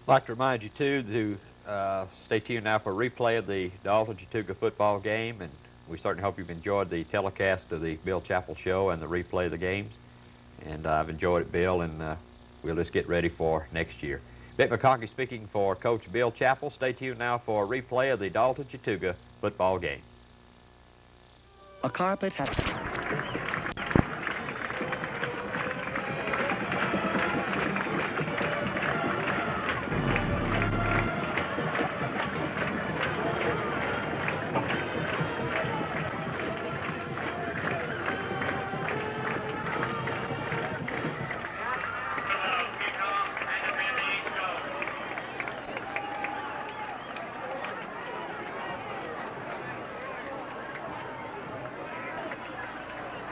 I'd like to remind you, too, to stay tuned now for a replay of the Dalton-Chattooga football game, and we certainly hope you've enjoyed the telecast of the Bill Chappell Show and the replay of the games. And I've enjoyed it, Bill, and we'll just get ready for next year. Vic McConkey speaking for Coach Bill Chappell. Stay tuned now for a replay of the Dalton-Chattooga football game. A carpet has...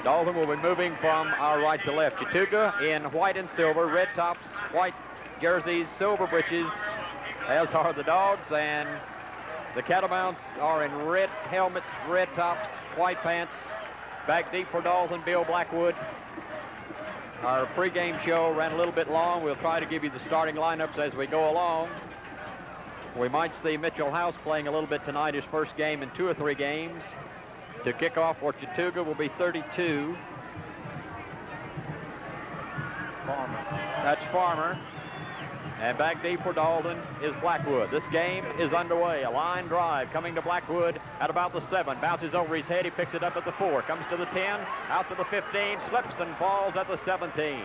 Dalton will be moving from our right to left. Chattooga in white and silver, red tops, white jerseys, silver breeches, as are the Dogs, and the Catamounts are in red helmets, red tops, white pants. Back deep for Dalton, Bill Blackwood. Our pregame show ran a little bit long. We'll try to give you the starting lineups as we go along. We might see Mitchell House playing a little bit tonight, his first game in 2 or 3 games. To kick off for Chattooga will be 32. Farmer. That's Farmer. And back deep for Dalton is Blackwood. This game is underway. A line drive coming to Blackwood at about the 7. Bounces over his head. He picks it up at the 4. Comes to the 10. Out to the 15. Slips and falls at the 17.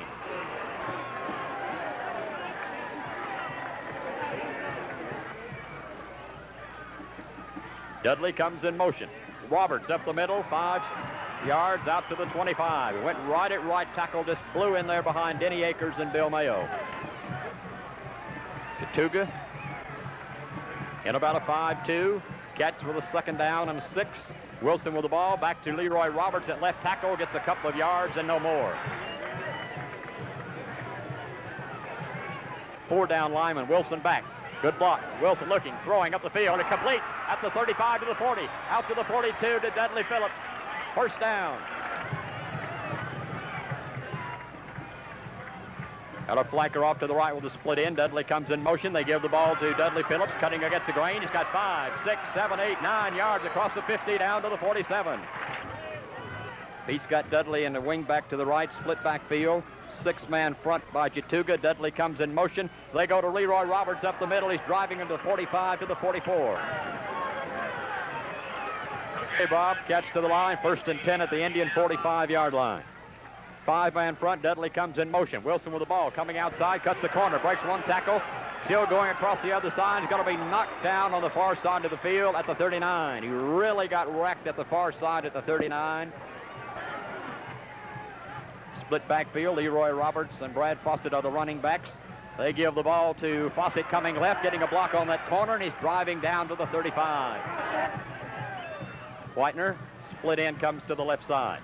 Dudley comes in motion. Roberts up the middle, 5 yards out to the 25. He went right at right tackle, just blew in there behind Denny Akers and Bill Mayo. Chattooga in about a 5-2. Catch with a 2nd down and 6. Wilson with the ball, back to Leroy Roberts at left tackle, gets a couple of yards and no more. 4 down lineman, Wilson back. Good blocks. Wilson looking, throwing up the field, and complete at the 35 to the 40. Out to the 42 to Dudley Phillips. First down. Got a flanker off to the right with a split in. Dudley comes in motion. They give the ball to Dudley Phillips, cutting against the grain. He's got 5, 6, 7, 8, 9 yards across the 50 down to the 47. He's got Dudley in the wing back to the right, split backfield. 6-man front by Chattooga. Dudley comes in motion. They go to Leroy Roberts up the middle. He's driving into the 45 to the 44. Hey, Bob, catch to the line. 1st and 10 at the Indian 45-yard line. 5-man front. Dudley comes in motion. Wilson with the ball coming outside, cuts the corner, breaks 1 tackle. Still going across the other side. He's going to be knocked down on the far side of the field at the 39. He really got wrecked at the far side at the 39. Split backfield. Leroy Roberts and Brad Fawcett are the running backs. They give the ball to Fawcett coming left, getting a block on that corner, and he's driving down to the 35. Whitener, split end, comes to the left side.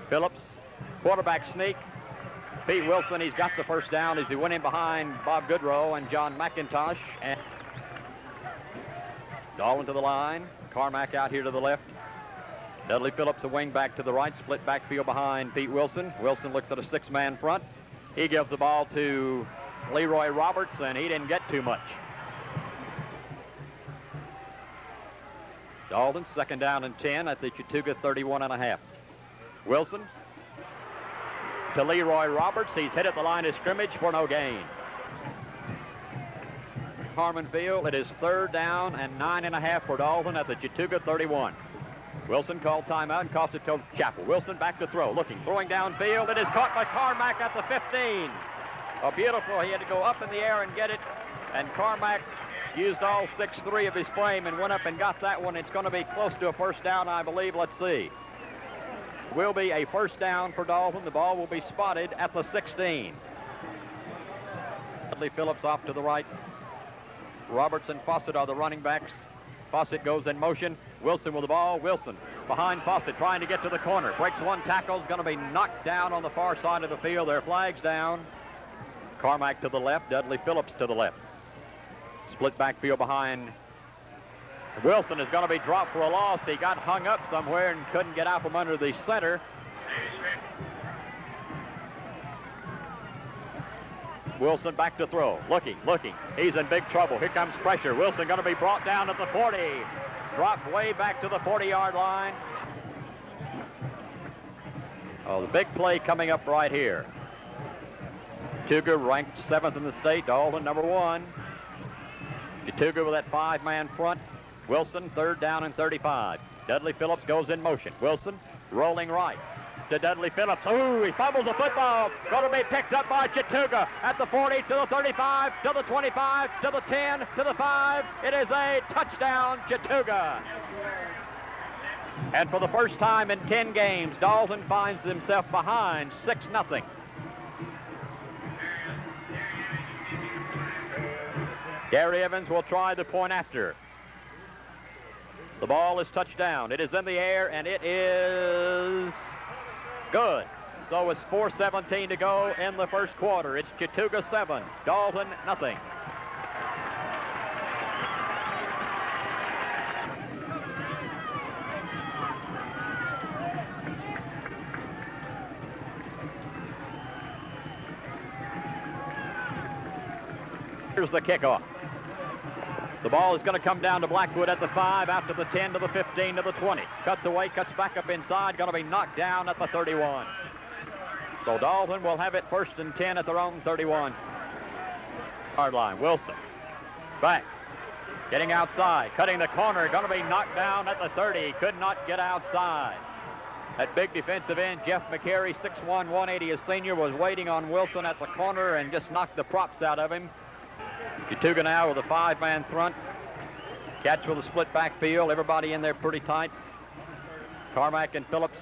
Phillips, quarterback sneak. Pete Wilson, he's got the first down as he went in behind Bob Goodrow and John McIntosh. And Dalton to the line. Carmack out here to the left. Dudley Phillips, a wing back to the right, split backfield behind Pete Wilson. Wilson looks at a 6-man front. He gives the ball to Leroy Roberts, and he didn't get too much. Dalton, 2nd down and 10 at the Chattooga 31.5. Wilson to Leroy Roberts. He's hit at the line of scrimmage for no gain. Harmon Field, it is 3rd down and 9.5 for Dalton at the Chattooga 31. Wilson called timeout and cost it to Chappell. Wilson back to throw, looking, throwing downfield. It is caught by Carmack at the 15. Oh, beautiful. He had to go up in the air and get it, and Carmack used all 6'3" of his frame and went up and got that one. It's going to be close to a first down, I believe. Let's see. Will be a first down for Dalton. The ball will be spotted at the 16. Dudley Phillips off to the right. Roberts and Fawcett are the running backs. Fawcett goes in motion. Wilson with the ball. Wilson behind Fawcett, trying to get to the corner. Breaks 1 tackle. Is going to be knocked down on the far side of the field. Their flag's down. Carmack to the left. Dudley Phillips to the left. Split backfield behind Wilson. Is going to be dropped for a loss. He got hung up somewhere and couldn't get out from under the center. Wilson back to throw. Looking. He's in big trouble. Here comes pressure. Wilson going to be brought down at the 40. Dropped way back to the 40-yard line. Oh, the big play coming up right here. Chattooga ranked 7th in the state. Dalton number 1. Chattooga with that 5-man front. Wilson, 3rd down and 35. Dudley Phillips goes in motion. Wilson rolling right to Dudley Phillips. Ooh, he fumbles the football. Going to be picked up by Chattooga at the 40, to the 35, to the 25, to the 10, to the 5. It is a touchdown, Chattooga. And for the first time in 10 games, Dalton finds himself behind 6-0. Gary Evans will try the point after. The ball is touched down. It is in the air, and it is good. So it's 4:17 to go in the first quarter. It's Chattooga 7, Dalton nothing. Here's the kickoff. The ball is going to come down to Blackwood at the 5, after the 10, to the 15, to the 20. Cuts away, cuts back up inside, going to be knocked down at the 31. So Dalton will have it 1st and 10 at their own 31. Hard line, Wilson. Back, getting outside, cutting the corner, going to be knocked down at the 30. Could not get outside. That big defensive end, Jeff McCary, 6'1", 180, a senior, was waiting on Wilson at the corner and just knocked the props out of him. Chattooga now with a 5-man front. Catch with a split backfield. Everybody in there pretty tight. Carmack and Phillips.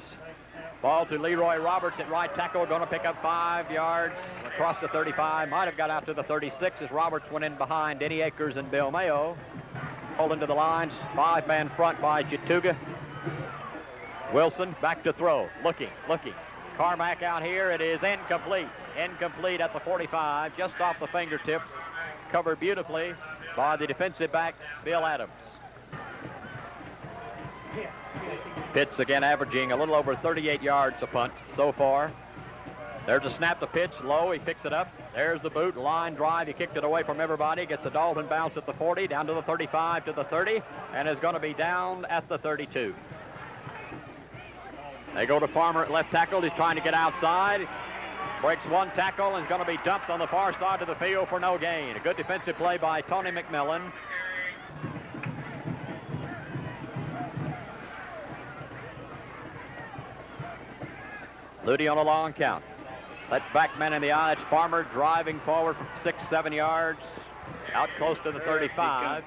Ball to Leroy Roberts at right tackle. Going to pick up 5 yards across the 35. Might have got out to the 36 as Roberts went in behind Denny Akers and Bill Mayo. Pulled into the lines. 5-man front by Chattooga. Wilson back to throw. Looking. Carmack out here. It is incomplete. Incomplete at the 45. Just off the fingertips. Covered beautifully by the defensive back, Bill Adams. Pitts again averaging a little over 38 yards a punt so far. There's a snap to pitch, low, he picks it up. There's the boot, line drive, he kicked it away from everybody, gets a Dalton bounce at the 40, down to the 35, to the 30, and is going to be down at the 32. They go to Farmer at left tackle, he's trying to get outside. Breaks one tackle and is going to be dumped on the far side of the field for no gain. A good defensive play by Tony McMillan. Ludy on a long count. That back man in the eye. It's Farmer driving forward for 6-7 yards. Out close to the 35.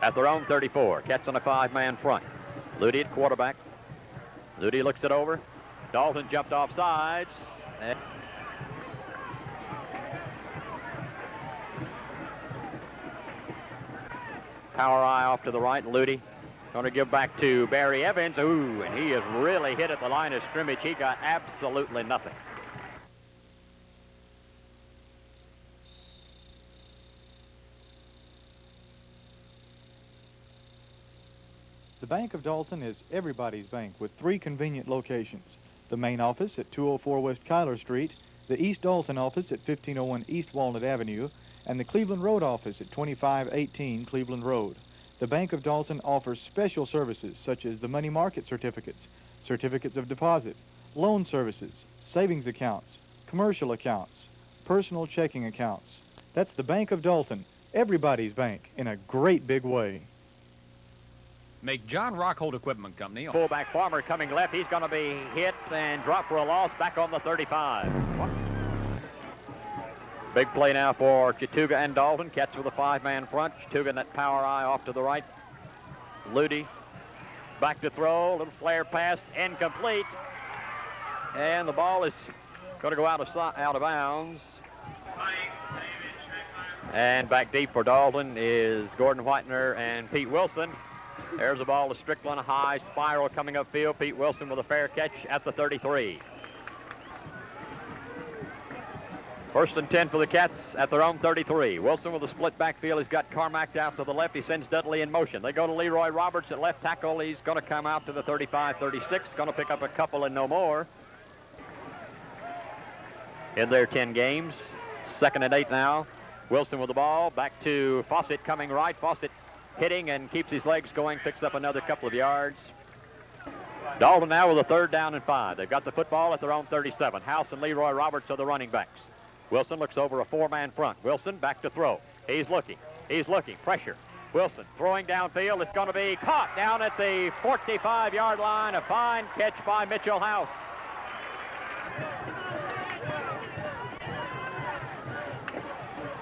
At their own 34. Catch on a 5-man front. Ludy at quarterback. Ludy looks it over. Dalton jumped off sides. Power eye off to the right. Ludy going to give back to Barry Evans. Ooh, and he has really hit at the line of scrimmage. He got absolutely nothing. The Bank of Dalton is everybody's bank with 3 convenient locations. The main office at 204 West Kyler Street, the East Dalton office at 1501 East Walnut Avenue, and the Cleveland Road office at 2518 Cleveland Road. The Bank of Dalton offers special services such as the money market certificates, certificates of deposit, loan services, savings accounts, commercial accounts, personal checking accounts. That's the Bank of Dalton, everybody's bank, in a great big way. Make John Rockhold Equipment Company. Fullback Farmer coming left. He's going to be hit and dropped for a loss back on the 35. Big play now for Chattooga and Dalton. Catch with a 5-man front. Chattooga in that power eye off to the right. Ludy back to throw. A little flare pass. Incomplete. And the ball is going to go out of bounds. And back deep for Dalton is Gordon Whitener and Pete Wilson. There's a ball to Strickland, a high spiral coming upfield. Pete Wilson with a fair catch at the 33. 1st and 10 for the Cats at their own 33. Wilson with a split backfield. He's got Carmack out to the left. He sends Dudley in motion. They go to Leroy Roberts at left tackle. He's going to come out to the 35-36. Going to pick up a couple and no more. In their 10 games. 2nd and 8 now. Wilson with the ball. Back to Fawcett coming right. Fawcett hitting and keeps his legs going. Picks up another couple of yards. Dalton now with a 3rd down and 5. They've got the football at their own 37. House and Leroy Roberts are the running backs. Wilson looks over a 4-man front. Wilson back to throw. He's looking. Pressure. Wilson throwing downfield. It's going to be caught down at the 45-yard line. A fine catch by Mitchell House.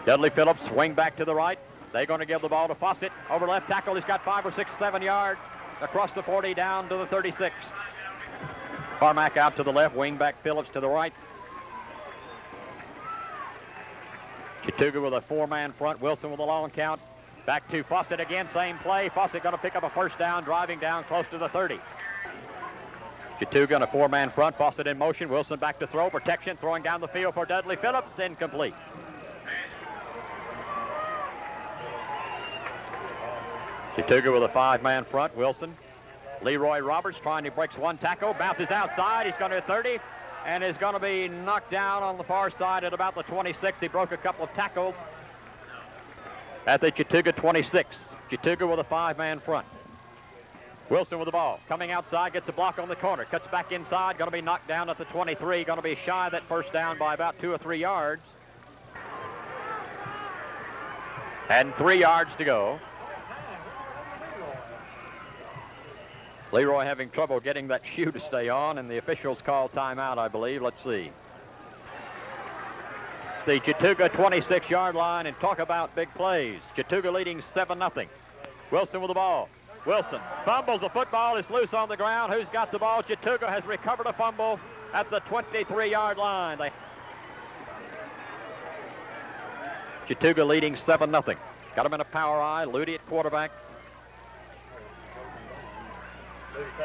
Dudley Phillips, wing back to the right. They're going to give the ball to Fawcett. Over left tackle, he's got 5 or 6, 7 yards. Across the 40, down to the 36. Carmack out to the left, wing back Phillips to the right. Chattooga with a 4-man front. Wilson with a long count. Back to Fawcett again, same play. Fawcett going to pick up a 1st down, driving down close to the 30. Chattooga in a 4-man front. Fawcett in motion. Wilson back to throw. Protection, throwing down the field for Dudley Phillips. Incomplete. Chattooga with a 5-man front. Wilson. Leroy Roberts trying to break one tackle. Bounces outside. He's going to 30 and is going to be knocked down on the far side at about the 26. He broke a couple of tackles at the Chattooga 26. Chattooga with a 5-man front. Wilson with the ball. Coming outside. Gets a block on the corner. Cuts back inside. Going to be knocked down at the 23. Going to be shy of that 1st down by about 2 or 3 yards. And 3 yards to go. Leroy having trouble getting that shoe to stay on, and the officials call timeout, I believe. Let's see. The Chattooga 26-yard line, and talk about big plays. Chattooga leading 7-0. Wilson with the ball. Wilson fumbles the football. It's loose on the ground. Who's got the ball? Chattooga has recovered a fumble at the 23-yard line. Chattooga leading 7-0. Got him in a power eye. Ludy at quarterback.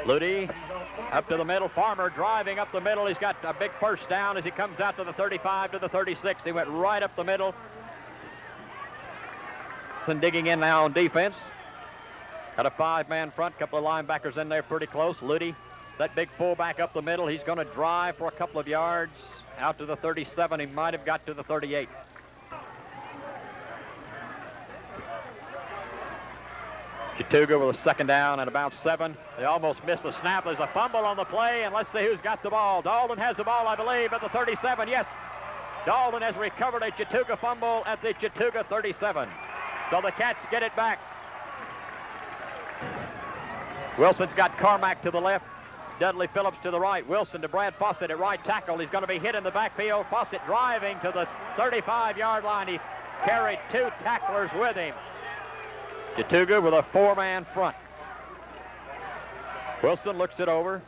Ludy up to the middle. Farmer driving up the middle. He's got a big 1st down as he comes out to the 35 to the 36. He went right up the middle. And digging in now on defense. Got a 5-man front. Couple of linebackers in there pretty close. Ludy, that big fullback up the middle. He's going to drive for a couple of yards out to the 37. He might have got to the 38. Chattooga with a 2nd down and about 7. They almost missed the snap. There's a fumble on the play, and let's see who's got the ball. Dalton has the ball, I believe, at the 37. Yes, Dalton has recovered a Chattooga fumble at the Chattooga 37. So the Cats get it back. Wilson's got Carmack to the left. Dudley Phillips to the right. Wilson to Brad Fawcett at right tackle. He's going to be hit in the backfield. Fawcett driving to the 35-yard line. He carried 2 tacklers with him. Chattooga with a 4-man front. Wilson looks it over.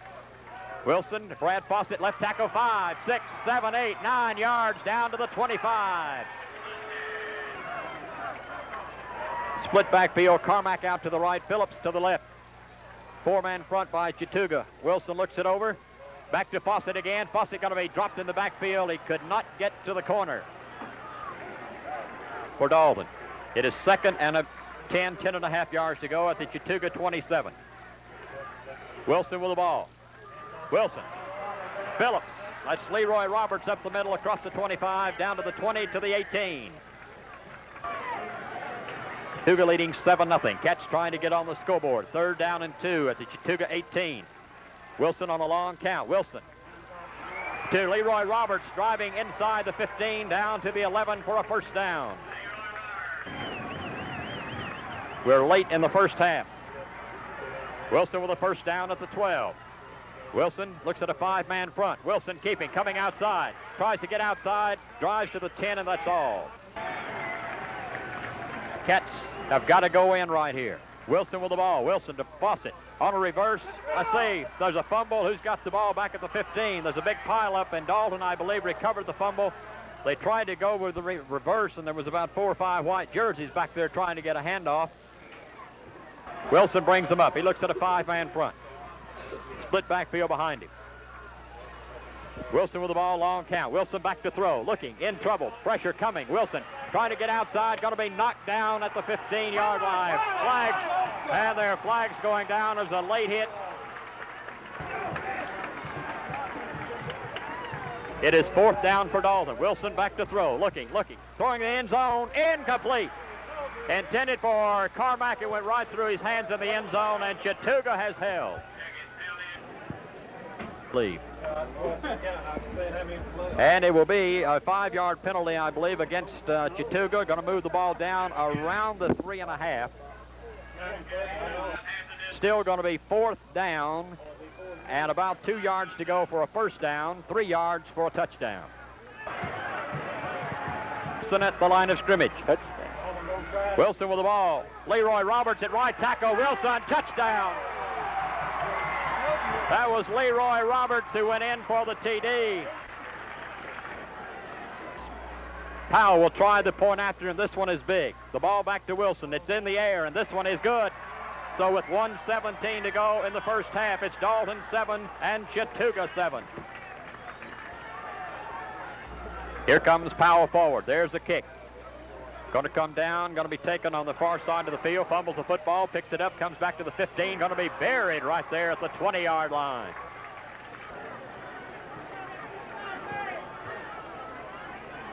Wilson, Brad Fawcett, left tackle, 5, 6, 7, 8, 9 yards down to the 25. Split backfield, Carmack out to the right, Phillips to the left. 4-man front by Chattooga. Wilson looks it over. Back to Fawcett again. Fawcett going to be dropped in the backfield. He could not get to the corner for Dalton. It is 2nd and 10 and a half yards to go at the Chattooga 27. Wilson with the ball. Wilson. Phillips. That's Leroy Roberts up the middle across the 25, down to the 20 to the 18. Chattooga leading 7-0. Cats trying to get on the scoreboard. 3rd down and 2 at the Chattooga 18. Wilson on a long count. Wilson to Leroy Roberts, driving inside the 15, down to the 11 for a 1st down. We're late in the 1st half. Wilson with a 1st down at the 12. Wilson looks at a 5-man front. Wilson keeping, coming outside. Tries to get outside, drives to the 10, and that's all. Cats have got to go in right here. Wilson with the ball. Wilson to Fawcett. On a reverse, I see there's a fumble. Who's got the ball back at the 15? There's a big pileup, and Dalton, I believe, recovered the fumble. They tried to go with the reverse, and there was about 4 or 5 white jerseys back there trying to get a handoff. Wilson brings him up. He looks at a 5-man front. Split backfield behind him. Wilson with the ball, long count. Wilson back to throw, looking, in trouble. Pressure coming. Wilson trying to get outside, going to be knocked down at the 15-yard line. Flags, and there are flags going down. There's a late hit. It is 4th down for Dalton. Wilson back to throw, looking, throwing the end zone, incomplete. Intended for Carmack, it went right through his hands in the end zone, and Chattooga has held. Leave. And it will be a 5-yard penalty, I believe, against Chattooga. Going to move the ball down around the 3.5. Still going to be 4th down, and about 2 yards to go for a first down, 3 yards for a touchdown. Wilson at the line of scrimmage. Wilson with the ball. Leroy Roberts at right tackle. Wilson, touchdown. That was Leroy Roberts who went in for the TD. Powell will try the point after, and this one is big. The ball back to Wilson. It's in the air, and this one is good. So with 1:17 to go in the first half, it's Dalton 7 and Chattooga 7. Here comes Powell forward. There's the kick. Going to come down, going to be taken on the far side of the field, fumbles the football, picks it up, comes back to the 15, going to be buried right there at the 20-yard line.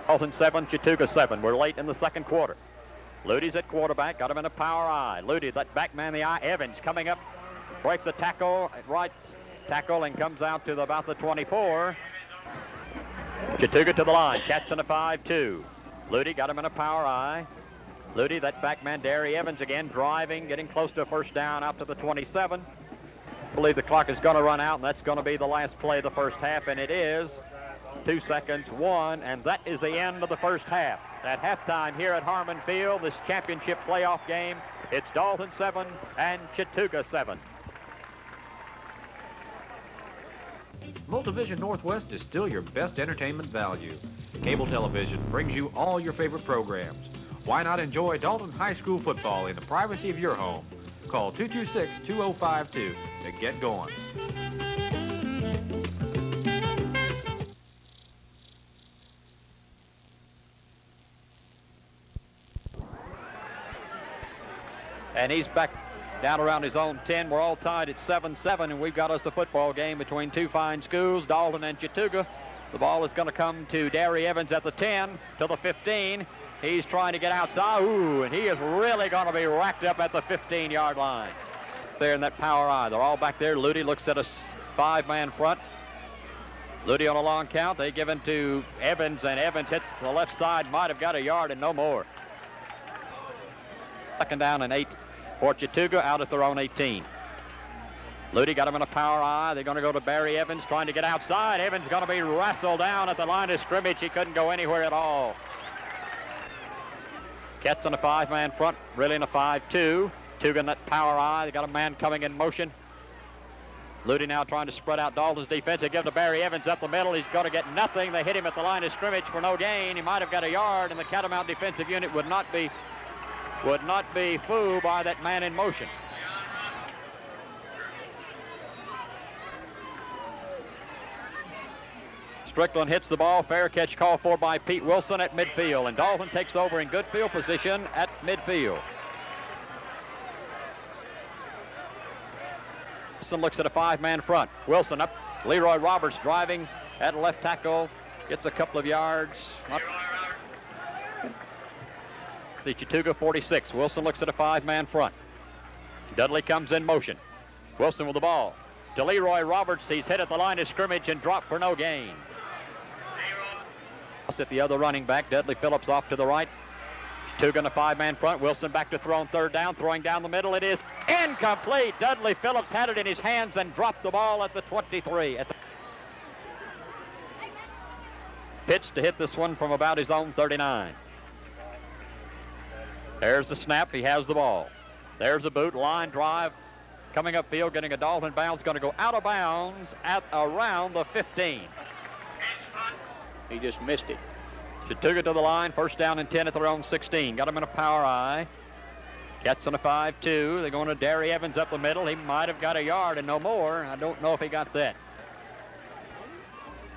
Dalton 7, Chattooga 7. We're late in the second quarter. Luty's at quarterback, got him in a power eye. Luty, that back man in the eye. Evans coming up, breaks the tackle at right tackle and comes out to about the 24. Chattooga to the line, catch in a 5-2. Luty got him in a power eye. Luty, that back man, Derry Evans again, driving, getting close to a first down out to the 27. I believe the clock is going to run out, and that's going to be the last play of the first half, and it is. 2 seconds, 1, and that is the end of the first half. At halftime here at Harmon Field, this championship playoff game, it's Dalton 7 and Chattooga 7. Multivision Northwest is still your best entertainment value. Cable television brings you all your favorite programs. Why not enjoy Dalton High School football in the privacy of your home? Call 226-2052 to get going. And he's back down around his own 10. We're all tied at 7-7, and we've got us a football game between two fine schools, Dalton and Chattooga. The ball is going to come to Derry Evans at the 10 to the 15. He's trying to get outside. Ooh, and he is really going to be racked up at the 15-yard line. There in that power eye. They're all back there. Luty looks at a 5-man front. Luty on a long count. They give it to Evans, and Evans hits the left side. Might have got a yard and no more. Second down and 8 for Chattooga out at their own 18. Luty got him in a power eye. They're going to go to Barry Evans trying to get outside. Evans going to be wrestled down at the line of scrimmage. He couldn't go anywhere at all. Cats on a 5-man front, really in a 5-2. Chattooga in that power eye. They got a man coming in motion. Luty now trying to spread out Dalton's defense. They give to Barry Evans up the middle. He's going to get nothing. They hit him at the line of scrimmage for no gain. He might have got a yard, and the Catamount defensive unit would not be fooled by that man in motion. Strickland hits the ball. Fair catch called for by Pete Wilson at midfield, and Dalton takes over in good field position at midfield. Wilson looks at a 5-man front. Wilson up. Leroy Roberts driving at left tackle. Gets a couple of yards. The Chattooga 46. Wilson looks at a 5-man front. Dudley comes in motion. Wilson with the ball. To Leroy Roberts. He's hit at the line of scrimmage and dropped for no gain. At the other running back, Dudley Phillips off to the right. Chattooga in a 5-man front. Wilson back to throw on third down. Throwing down the middle. It is incomplete. Dudley Phillips had it in his hands and dropped the ball at the 23. Pitch to hit this one from about his own 39. There's the snap. He has the ball. There's the boot. Line drive. Coming upfield, getting a Dalton bounce. Going to go out of bounds at around the 15. He just missed it. Chattooga to the line. First down and 10 at their own 16. Got him in a power eye. Cats on a 5-2. They're going to Derry Evans up the middle. He might have got a yard and no more. I don't know if he got that.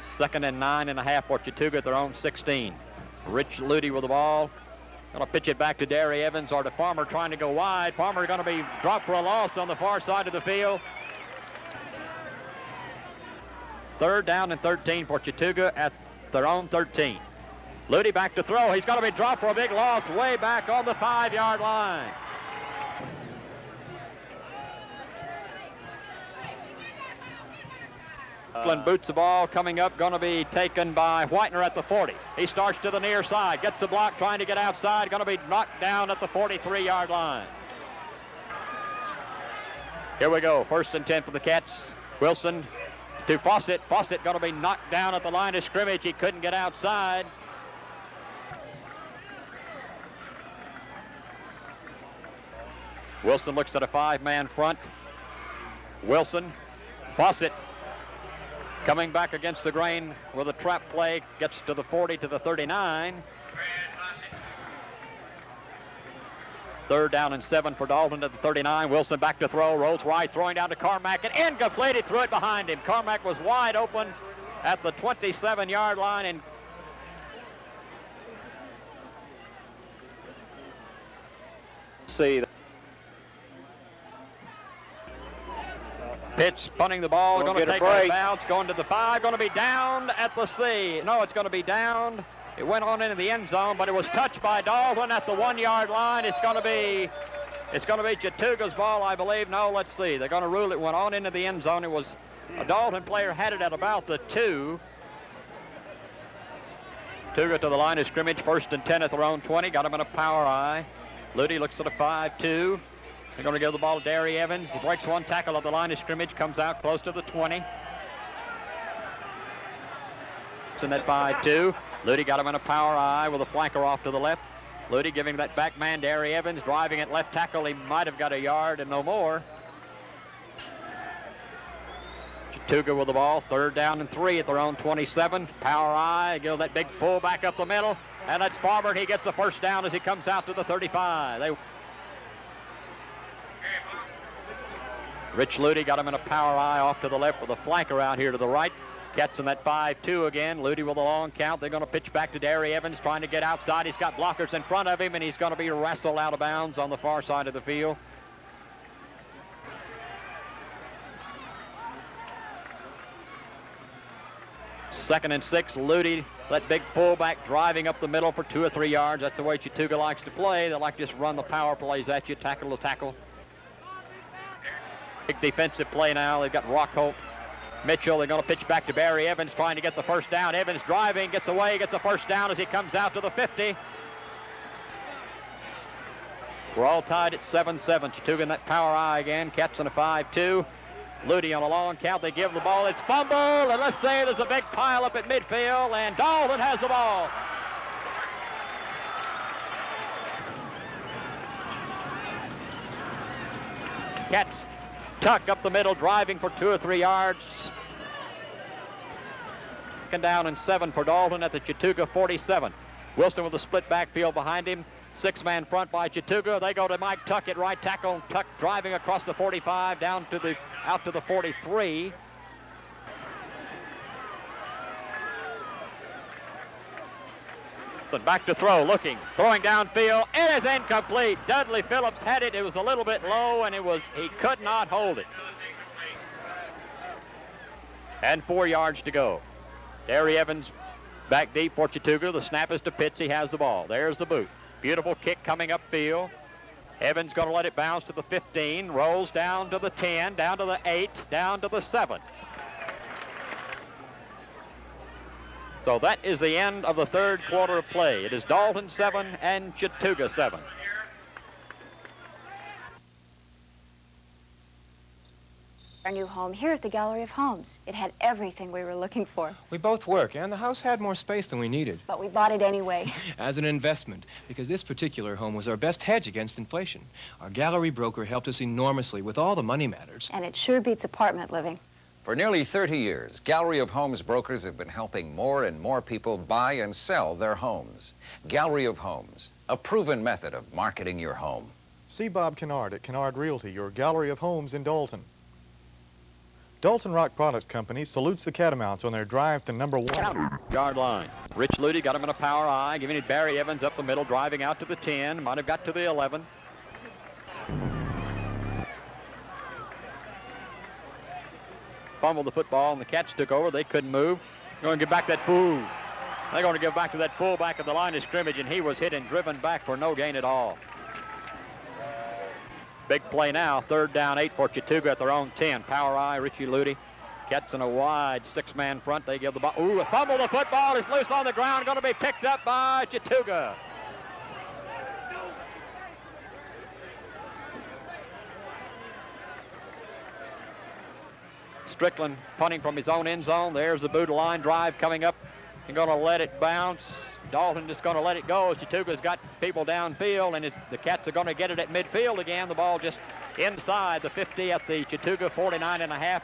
Second and 9.5 for Chattooga at their own 16. Rich Luty with the ball. Going to pitch it back to Derry Evans or to Farmer trying to go wide. Farmer going to be dropped for a loss on the far side of the field. Third down and 13 for Chattooga at their own 13. Ludy back to throw. He's going to be dropped for a big loss way back on the 5-yard line. Boots the ball, coming up, going to be taken by Whitener at the 40. He starts to the near side, gets the block, trying to get outside, going to be knocked down at the 43-yard line. Here we go, 1st and 10 for the Cats. Wilson to Fawcett. Fawcett going to be knocked down at the line of scrimmage. He couldn't get outside. Wilson looks at a 5-man front. Wilson, Fawcett coming back against the grain with a trap play, gets to the 40 to the 39. 3rd down and 7 for Dalton at the 39. Wilson back to throw, rolls right, throwing down to Carmack, and incomplete. He threw it behind him. Carmack was wide open at the 27-yard line, and see. Pitch, punting the ball, going to take a bounce, going to the 5, going to be down at the C. No, it's going to be down. It went on into the end zone, but it was touched by Dalton at the 1-yard line. It's going to be Chattooga's ball, I believe. No, let's see. They're going to rule it went on into the end zone. It was a Dalton player had it at about the 2. Chattooga to the line of scrimmage, 1st and 10 at their own 20. Got him in a power eye. Ludy looks at a 5-2. They're going to give the ball to Derry Evans. He breaks one tackle at the line of scrimmage, comes out close to the 20. It's in that 5-2. Ludy got him in a power eye with a flanker off to the left. Ludy giving that back man, Derry Evans, driving at left tackle. He might have got a yard and no more. Chattooga with the ball, 3rd down and 3 at their own 27. Power eye, give that big fullback up the middle. And that's Farmer. He gets a 1st down as he comes out to the 35. Rich Ludy got him in a power eye off to the left with a flanker out here to the right. Cats in that 5-2 again. Ludy with a long count. They're going to pitch back to Derry Evans, trying to get outside. He's got blockers in front of him, and he's going to be wrestled out of bounds on the far side of the field. Second and 6, Ludy, that big fullback driving up the middle for 2 or 3 yards. That's the way Chattooga likes to play. They like to just run the power plays at you, tackle to tackle. Big defensive play now. They've got Rockholt, Mitchell. They're going to pitch back to Barry Evans, trying to get the 1st down. Evans driving, gets away, gets a 1st down as he comes out to the 50. We're all tied at 7-7. Chattooga in that power eye again. Cats in a 5-2. Ludy on a long count. They give the ball. It's fumble, and let's say there's a big pile up at midfield, and Dalton has the ball. Cats tuck up the middle, driving for 2 or 3 yards. 2nd down and 7 for Dalton at the Chattooga 47. Wilson with a split backfield behind him. 6-man front by Chattooga. They go to Mike Tuck at right tackle. Tuck driving across the 45 down to the out to the 43. But back to throw, looking, throwing downfield. It is incomplete. Dudley Phillips had it. It was a little bit low, and he could not hold it. And 4 yards to go. Derry Evans back deep for Chattooga. The snap is to Pitts. He has the ball. There's the boot. Beautiful kick coming upfield. Evans going to let it bounce to the 15. Rolls down to the 10, down to the 8, down to the 7. So that is the end of the 3rd quarter of play. It is Dalton 7 and Chattooga 7. Our new home here at the Gallery of Homes. It had everything we were looking for. We both work, and the house had more space than we needed. But we bought it anyway. As an investment, because this particular home was our best hedge against inflation. Our gallery broker helped us enormously with all the money matters. And it sure beats apartment living. For nearly 30 years, Gallery of Homes brokers have been helping more and more people buy and sell their homes. Gallery of Homes, a proven method of marketing your home. See Bob Kennard at Kennard Realty, your Gallery of Homes in Dalton. Dalton Rock Products Company salutes the Catamounts on their drive to number 1. Yard line. Rich Ludy got him in a power eye, giving it Barry Evans up the middle, driving out to the 10. Might have got to the 11. fumbled the football, and the Cats took over. They couldn't move. They're going to get back that fool. They're going to give back to that fullback at the line of scrimmage, and he was hit and driven back for no gain at all. Big play now, 3rd down 8 for Chattooga at their own 10. Power eye, Richie Ludy. Cats in a wide 6-man front. They give the ball. Ooh, a fumble. The football is loose on the ground. Going to be picked up by Chattooga. Strickland punting from his own end zone. There's the boot line drive coming up. He's going to let it bounce. Dalton just going to let it go. Chattooga's got people downfield, and the Cats are going to get it at midfield again. The ball just inside the 50 at the Chattooga 49.5.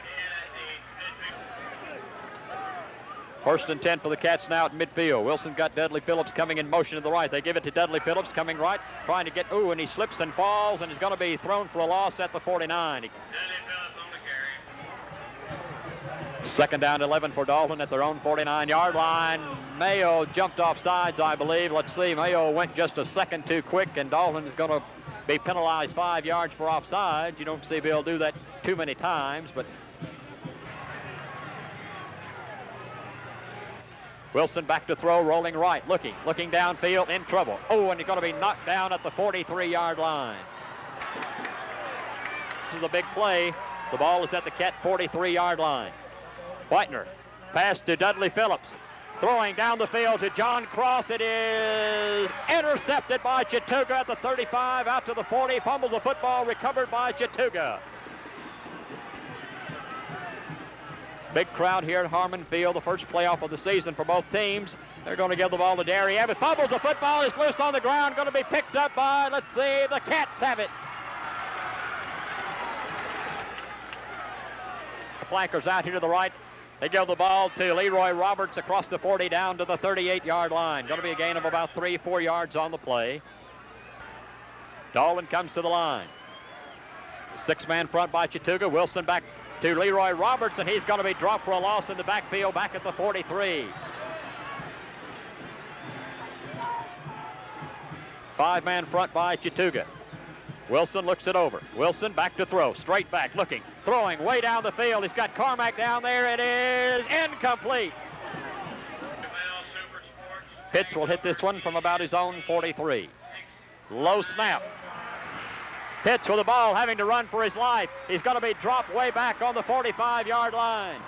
1st and 10 for the Cats now at midfield. Wilson's got Dudley Phillips coming in motion to the right. They give it to Dudley Phillips coming right, trying to get, and he slips and falls, and is going to be thrown for a loss at the 49. 2nd down 11 for Dalton at their own 49-yard line. Mayo jumped off sides, I believe. Let's see, Mayo went just a second too quick, and Dalton is going to be penalized 5 yards for offsides. You don't see Bill do that too many times, but Wilson back to throw, rolling right, looking downfield, in trouble. And he's going to be knocked down at the 43-yard line. This is a big play. The ball is at the Cat 43-yard line. Whitener, pass to Dudley Phillips. Throwing down the field to John Cross. It is intercepted by Chattooga at the 35, out to the 40. Fumbles the football, recovered by Chattooga. Big crowd here at Harmon Field, the first playoff of the season for both teams. They're going to give the ball to Derry Abbott. Fumbles the football, is loose on the ground, going to be picked up by, let's see, the Cats have it. The flankers out here to the right. They give the ball to Leroy Roberts across the 40 down to the 38-yard line. Going to be a gain of about 3-4 yards on the play. Dalton comes to the line. 6-man front by Chattooga. Wilson back to Leroy Roberts, and he's going to be dropped for a loss in the backfield back at the 43. 5-man front by Chattooga. Wilson looks it over. Wilson back to throw. Straight back, looking. Throwing way down the field. He's got Carmack down there. It is incomplete. Pitts will hit this one from about his own 43. Low snap. Pitts with the ball, having to run for his life. He's going to be dropped way back on the 45-yard line.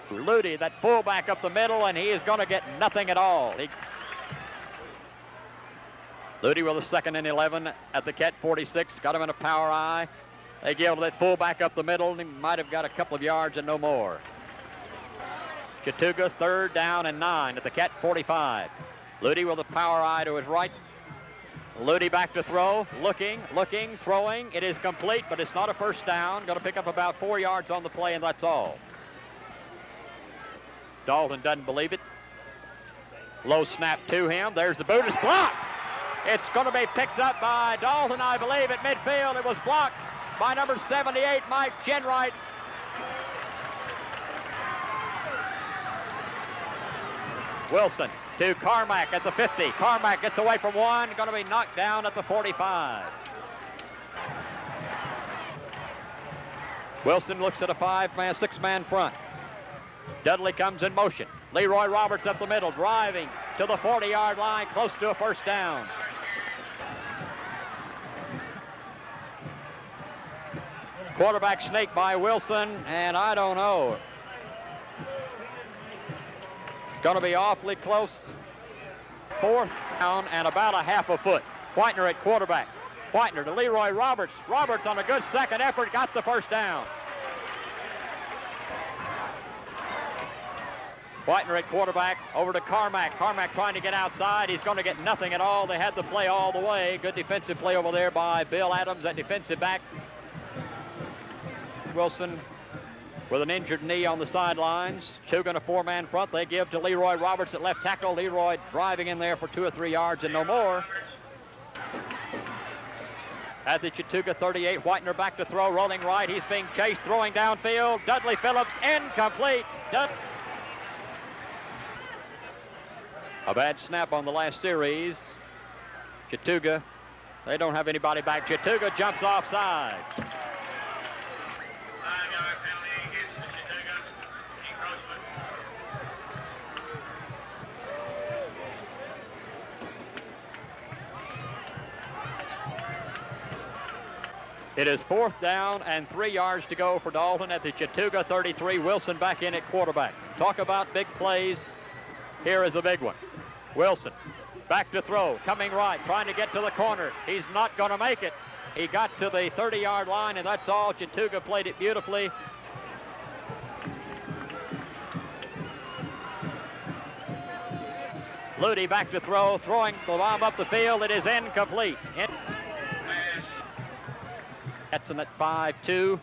Ludy, that fullback up the middle, and he is going to get nothing at all. Ludy with a 2nd and 11 at the Cat 46. Got him in a power eye. They give that fullback up the middle, and he might have got a couple of yards and no more. Chattooga 3rd down and 9 at the Cat 45. Ludy with a power eye to his right. Ludy back to throw, looking, throwing. It is complete, but it's not a first down. Going to pick up about 4 yards on the play, and that's all. Dalton doesn't believe it. Low snap to him. There's the boot. It's blocked. It's going to be picked up by Dalton, I believe, at midfield. It was blocked by number 78, Mike Jenright. Wilson to Carmack at the 50. Carmack gets away from one, going to be knocked down at the 45. Wilson looks at a 6-man front. Dudley comes in motion. Leroy Roberts up the middle, driving to the 40-yard line, close to a first down. Quarterback sneak by Wilson, and I don't know. It's going to be awfully close. 4th down and about a half a foot. Whitener at quarterback. Whitener to Leroy Roberts. Roberts on a good second effort got the first down. Whitener at quarterback, over to Carmack. Carmack trying to get outside. He's going to get nothing at all. They had the play all the way. Good defensive play over there by Bill Adams at defensive back. Wilson with an injured knee on the sidelines. Chattooga a 4-man front. They give to Leroy Roberts at left tackle. Leroy driving in there for 2 or 3 yards and no more. At the Chattooga 38, Whitener back to throw, rolling right. He's being chased, throwing downfield. Dudley Phillips, incomplete. A bad snap on the last series. Chattooga, they don't have anybody back. Chattooga jumps offside. It is 4th down and 3 yards to go for Dalton at the Chattooga 33. Wilson back in at quarterback. Talk about big plays. Here is a big one. Wilson back to throw, coming right, trying to get to the corner. He's not going to make it. He got to the 30-yard line, and that's all. Chattooga played it beautifully. Ludy back to throw, throwing the bomb up the field. It is incomplete. Edson at 5-2.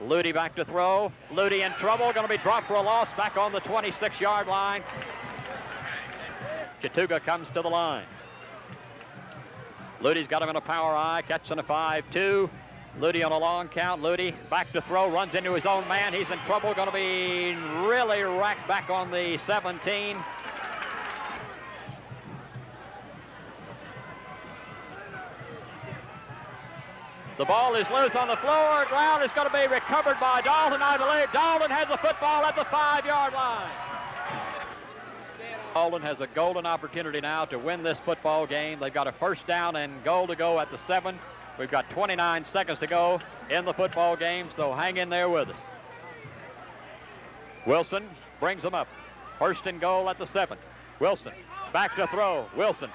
Ludy back to throw. Ludy in trouble, going to be dropped for a loss back on the 26-yard line. Chattooga comes to the line. Ludy's got him in a power eye, catching a 5-2. Ludy on a long count. Ludy back to throw, runs into his own man. He's in trouble, going to be really racked back on the 17. The ball is loose on the floor. Ground is going to be recovered by Dalton, I believe. Dalton has the football at the 5-yard line. Dalton has a golden opportunity now to win this football game. They've got a 1st down and goal to go at the 7. We've got 29 seconds to go in the football game, so hang in there with us. Wilson brings them up. 1st and goal at the 7. Wilson back to throw. Wilson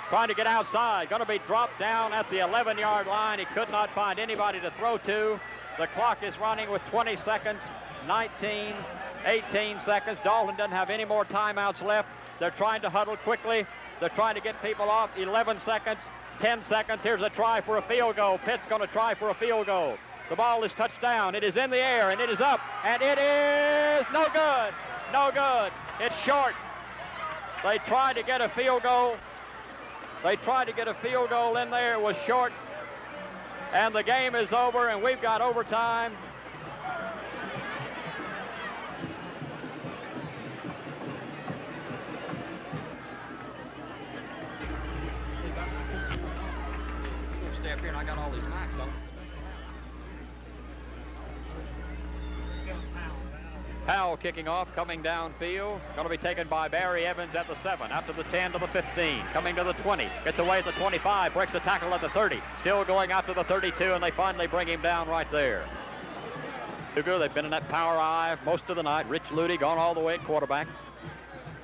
trying to get outside. Going to be dropped down at the 11-yard line. He could not find anybody to throw to. The clock is running with 20 seconds, 19, 18 seconds. Dalton doesn't have any more timeouts left. They're trying to huddle quickly. They're trying to get people off. 11 seconds, 10 seconds. Here's a try for a field goal. Pitt's going to try for a field goal. The ball is touched down. It is in the air, and it is up, and it is no good. No good. It's short. They tried to get a field goal. They tried to get a field goal in there. It was short. And the game is over, and we've got overtime. Stay up here, and I got all these mics on. Powell kicking off, coming downfield. Going to be taken by Barry Evans at the 7, out to the 10 to the 15, coming to the 20, gets away at the 25, breaks a tackle at the 30, still going out to the 32, and they finally bring him down right there. They've been in that power eye most of the night. Rich Ludy gone all the way at quarterback.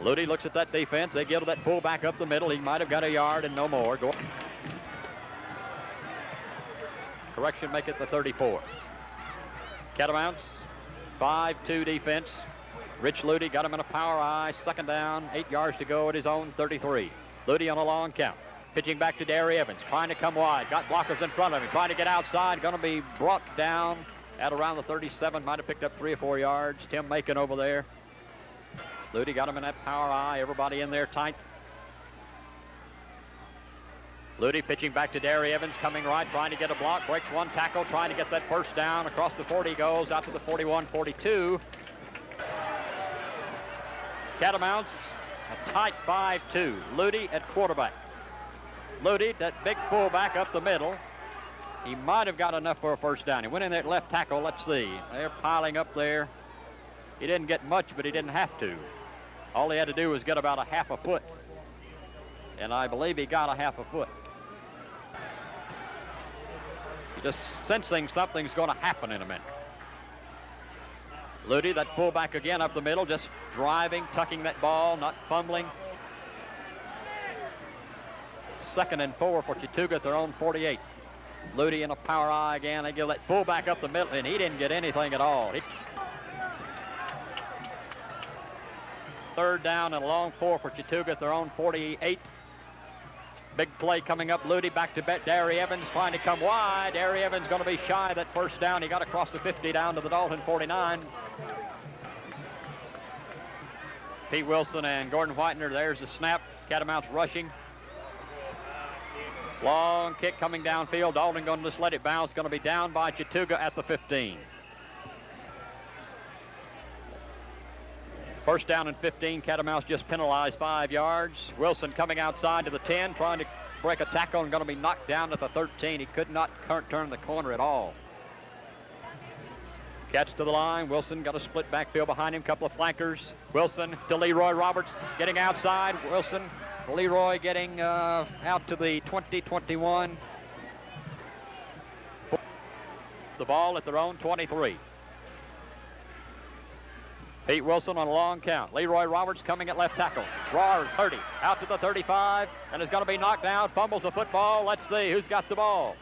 Ludy looks at that defense. They give that fullback up the middle. He might have got a yard and no more. Correction, make it the 34. Catamounts. 5-2 defense. Rich Ludy got him in a power eye. 2nd down, 8 yards to go at his own 33. Ludy on a long count. Pitching back to Derry Evans, trying to come wide. Got blockers in front of him, trying to get outside. Going to be brought down at around the 37. Might have picked up 3 or 4 yards. Tim Macon over there. Ludy got him in that power eye. Everybody in there tight. Ludy pitching back to Derry Evans, coming right, trying to get a block, breaks one tackle, trying to get that 1st down. Across the 40 goes, out to the 41-42. Catamounts, a tight 5-2. Ludy at quarterback. Ludy, that big fullback up the middle. He might have got enough for a 1st down. He went in there at left tackle. Let's see. They're piling up there. He didn't get much, but he didn't have to. All he had to do was get about a half a foot. And I believe he got a half a foot. Just sensing something's going to happen in a minute. Ludy, that fullback again up the middle, just driving, tucking that ball, not fumbling. 2nd and 4 for Chattooga at their own 48. Ludy in a power eye again. They give that fullback up the middle, and he didn't get anything at all. 3rd down and a long 4 for Chattooga at their own 48. Big play coming up. Ludy back to Derry Evans, trying to come wide. Derry Evans going to be shy of that 1st down. He got across the 50 down to the Dalton 49. Pete Wilson and Gordon Whitener, there's the snap. Catamounts rushing. Long kick coming downfield. Dalton going to just let it bounce. Going to be down by Chattooga at the 15. 1st down and 15. Catamounts just penalized 5 yards. Wilson coming outside to the 10, trying to break a tackle and going to be knocked down at the 13. He could not turn the corner at all. Catch to the line. Wilson got a split backfield behind him. Couple of flankers. Wilson to Leroy Roberts getting outside. Wilson, Leroy getting out to the 20-21. the ball at their own 23. Pete Wilson on a long count. Leroy Roberts coming at left tackle. Drawers 30, out to the 35, and is going to be knocked down. Fumbles the football. Let's see who's got the ball.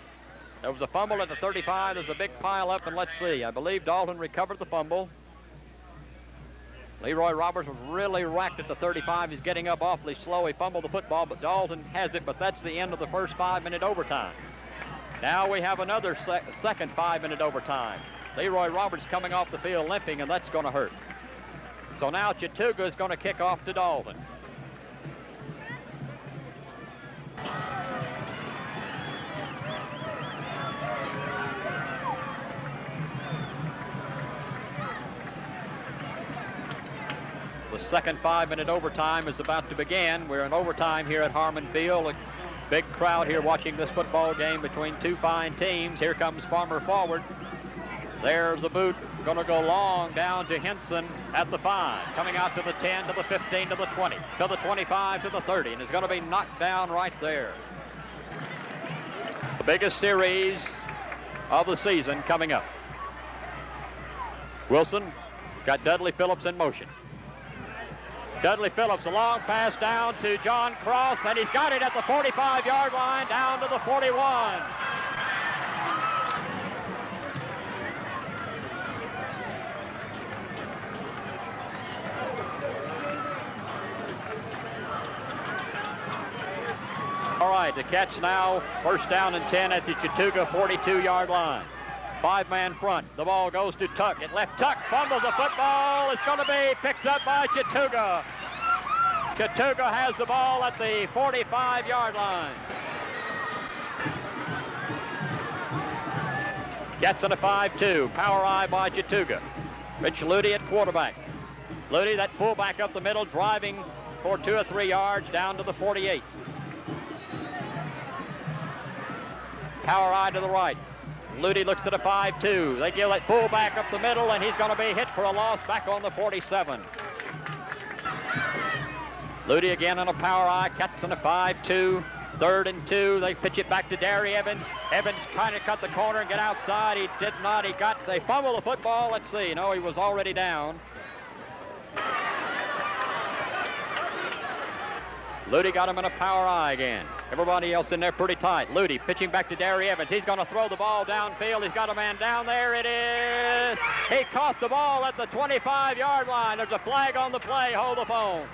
There was a fumble at the 35. There's a big pile up, and let's see. I believe Dalton recovered the fumble. Leroy Roberts was really racked at the 35. He's getting up awfully slow. He fumbled the football, but Dalton has it, but that's the end of the first 5-minute overtime. Now we have another second 5-minute overtime. Leroy Roberts coming off the field limping, and that's going to hurt. So now Chattooga is going to kick off to Dalton. The second 5-minute overtime is about to begin. We're in overtime here at Harmon Field. A big crowd here watching this football game between two fine teams. Here comes Farmer forward. There's a boot going to go long down to Henson at the 5. Coming out to the 10, to the 15, to the 20, to the 25, to the 30, and is going to be knocked down right there. The biggest series of the season coming up. Wilson got Dudley Phillips in motion. Dudley Phillips, a long pass down to John Cross, and he's got it at the 45-yard line down to the 41. All right, the catch now, first down and 10 at the Chattooga 42-yard line. 5-man front. The ball goes to Tuck. At left, Tuck fumbles the football. It's going to be picked up by Chattooga. Chattooga has the ball at the 45-yard line. Gets it a 5-2. Power eye by Chattooga. Rich Ludy at quarterback. Ludy, that fullback up the middle, driving for 2 or 3 yards down to the 48. Power eye to the right. Ludy looks at a 5-2. They give that fullback up the middle, and he's going to be hit for a loss back on the 47. Ludy again on a power eye, cuts on a 5-2. 3rd and 2. They pitch it back to Derry Evans. Evans kind of cut the corner and get outside. He did not. They fumble the football. Let's see. No, he was already down. Ludy got him in a power eye again. Everybody else in there pretty tight. Ludy pitching back to Derry Evans. He's going to throw the ball downfield. He's got a man down there. It is. He caught the ball at the 25-yard line. There's a flag on the play. Hold the phone.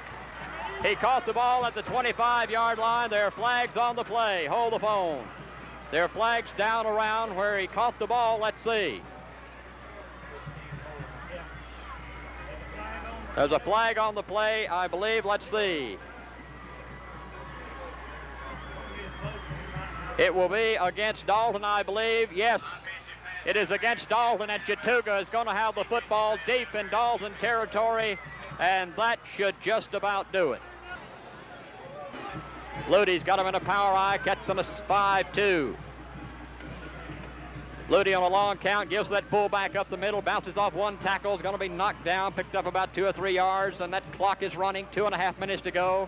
He caught the ball at the 25-yard line. There are flags on the play. Hold the phone. There are flags down around where he caught the ball. Let's see. There's a flag on the play, I believe. Let's see. It will be against Dalton, I believe. Yes, it is against Dalton, and Chattooga is going to have the football deep in Dalton territory, and that should just about do it. Ludy's got him in a power eye, gets him a 5-2. Ludy on a long count, gives that fullback up the middle, bounces off one tackle, is going to be knocked down, picked up about 2 or 3 yards, and that clock is running, 2.5 minutes to go.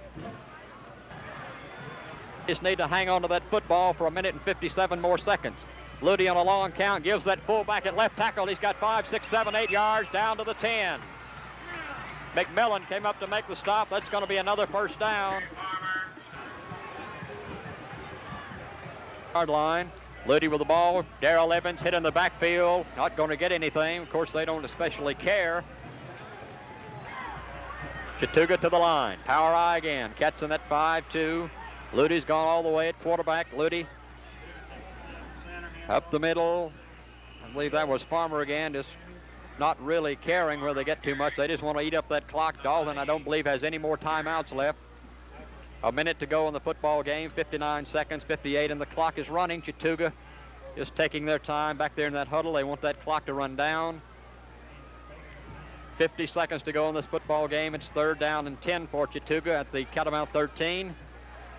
Just need to hang on to that football for 1 minute and 57 more seconds. Ludy on a long count gives that fullback at left tackle. He's got 5, 6, 7, 8 yards down to the 10. McMillan came up to make the stop. That's going to be another first down. Yard line. Ludy with the ball. Darrell Evans hit in the backfield. Not going to get anything. Of course, they don't especially care. Chattooga to the line. Power eye again. Catching that 5-2. Ludy's gone all the way at quarterback. Ludy up the middle. I believe that was Farmer again, just not really caring where they get too much. They just want to eat up that clock. Dalton, I don't believe, has any more timeouts left. 1 minute to go in the football game, 59 seconds, 58, and the clock is running. Chattooga just taking their time back there in that huddle. They want that clock to run down. 50 seconds to go in this football game. It's 3rd down and 10 for Chattooga at the Catamount 13.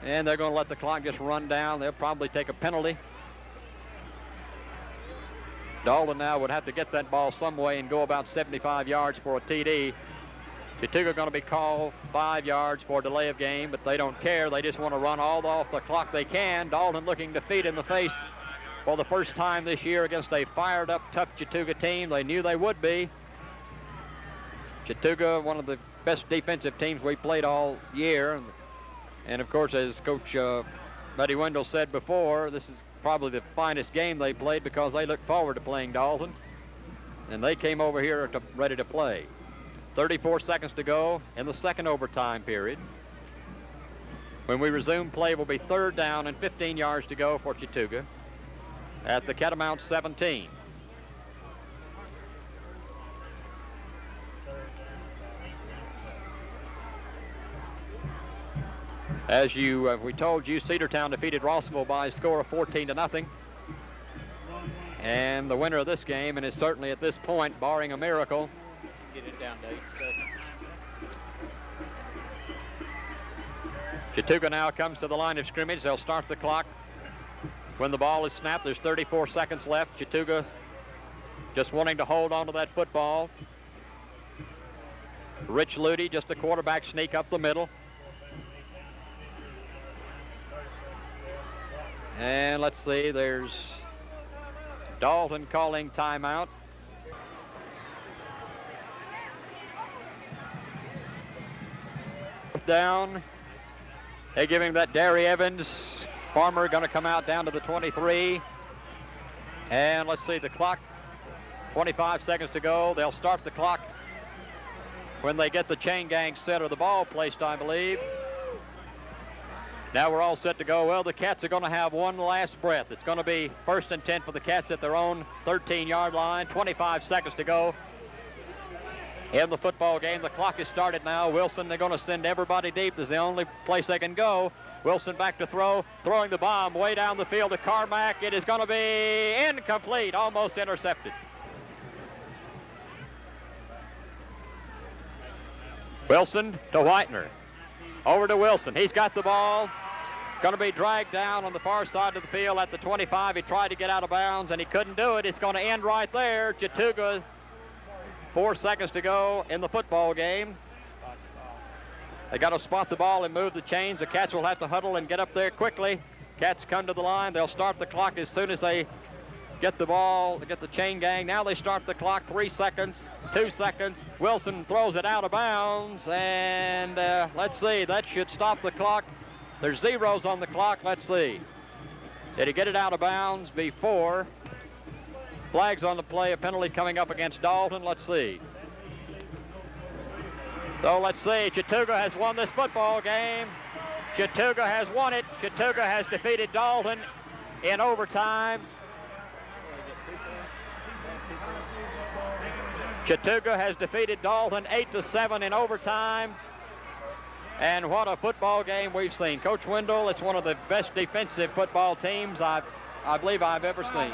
And they're going to let the clock just run down. They'll probably take a penalty. Dalton now would have to get that ball some way and go about 75 yards for a TD. Chattooga going to be called 5 yards for delay of game, but they don't care. They just want to run all off the clock they can. Dalton looking defeat in the face for the first time this year against a fired-up, tough Chattooga team. They knew they would be. Chattooga, one of the best defensive teams we played all year. And of course, as Coach Buddy Wendell said before, this is probably the finest game they played because they look forward to playing Dalton. And they came over here ready to play. 34 seconds to go in the second overtime period. When we resume play, will be 3rd down and 15 yards to go for Chattooga at the Catamount 17. As we told you, Cedartown defeated Rossville by a score of 14-0. And the winner of this game, and is certainly at this point, barring a miracle. Get it down to 8 seconds. Chattooga now comes to the line of scrimmage. They'll start the clock when the ball is snapped. There's 34 seconds left. Chattooga just wanting to hold on to that football. Rich Ludy, just a quarterback sneak up the middle. And let's see, there's Dalton calling timeout. Down. They give him that Derry Evans. Farmer going to come out down to the 23. And let's see, the clock, 25 seconds to go. They'll start the clock when they get the chain gang set or the ball placed, I believe. Now we're all set to go. Well, the Cats are going to have one last breath. It's going to be 1st and 10 for the Cats at their own 13-yard line. 25 seconds to go in the football game. The clock is started now. Wilson, they're going to send everybody deep. This is the only place they can go. Wilson back to throw, throwing the bomb way down the field to Carmack. It is going to be incomplete, almost intercepted. Wilson to Whitener. Over to Wilson. He's got the ball. Going to be dragged down on the far side of the field at the 25. He tried to get out of bounds, and he couldn't do it. It's going to end right there. Chattooga, 4 seconds to go in the football game. They got to spot the ball and move the chains. The Cats will have to huddle and get up there quickly. Cats come to the line. They'll start the clock as soon as they get the ball, get the chain gang. Now they start the clock. 3 seconds, 2 seconds. Wilson throws it out of bounds, and let's see, that should stop the clock. There's zeros on the clock. Let's see. Did he get it out of bounds before? Flags on the play, a penalty coming up against Dalton. Let's see. So let's see. Chattooga has won this football game. Chattooga has won it. Chattooga has defeated Dalton in overtime. Chattooga has defeated Dalton 8-7 in overtime. And what a football game we've seen. Coach Wendell, it's one of the best defensive football teams I believe I've ever seen.